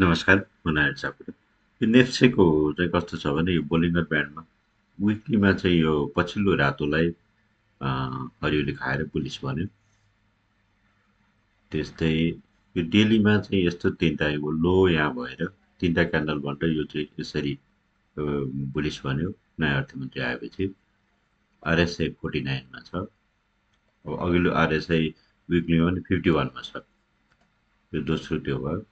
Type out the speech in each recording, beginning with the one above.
नमस्कार, म नारायण सापकोटा। यो नेप्सेको चाहिँ कस्तो छ भने यो बोलिङ्गर ब्यान्डमा विक्लीमा चाहिँ यो पछिल्लो रातोलाई हरियोले खाएर बुलिस भन्यो। त्यस्तै यो डेलीमा चाहिँ यस्तो तिनवटा यो लो यहाँ भएर तिनवटा क्यान्डलबाट यो चाहिँ यसरी बुलिस भन्यो। नयाँ अर्थमन्त्री आएपछि आरएसआई 49 मा छ। अब अघिल्लो आरएसआई विक्लीमा पनि 51 मा छ। यो दोस्रो त्यो भयो।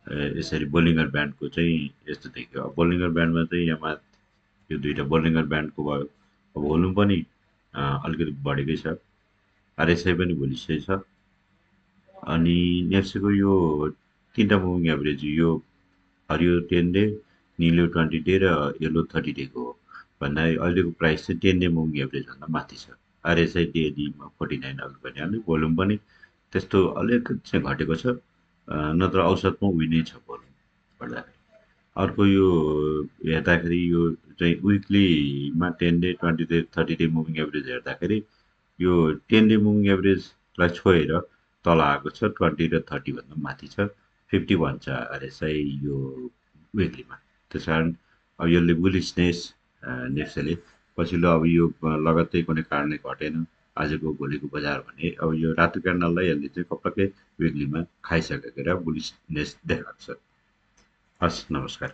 यसरी बोलिङ्गर ब्यान्डको चाहिँ यस्तो देखियो। अब बोलिङ्गर ब्यान्डमा चाहिँ यहाँ यो दुईवटा बोलिङ्गर ब्यान्डको भयो। अब भोल्युम पनि अलिकति बढेकै छ। आरएसआई पनि भोलिसै छ। अनि नेप्सेको यो तिनवटा मुभिङ एभरेज यो हरियो 10 डे, निलो 20 डे र येल्लो 30 डेको हो। भन्दा अहिलेको प्राइस चाहिँ 10 डे मुभिङ एभरेजभन्दा माथि छ। आरएसआई डेलीमा 49 अघि भनिहाल्यो। भोल्युम पनि त्यस्तो अलिकति चाहिँ घटेको छ, नत्र औसतमा उही नै छ भोल्युम बढ्दाखेरि। अर्को यो हेर्दाखेरि यो चाहिँ विक्लीमा 10 day 20 day 30 day moving average हेर्दाखेरि यो 10 डे मुभिङ एभरेजलाई छोएर तल आएको छ। 20 र 30 भन्दा माथि छ। 51 छ आरएसआई यो विक्लीमा। त्यस कारण अब यसले बुलिसनेस नेप्सेले पछिल्लो अब यो लगत्तै कुनै कारणले घटेन आजको भोलिको बजार भने अब यो रातो क्यान्डललाई यसले चाहिँ पक्कै विक्लीमा खाइसकेर बुलिसनेस देखाएको छ। हस्, नमस्कार।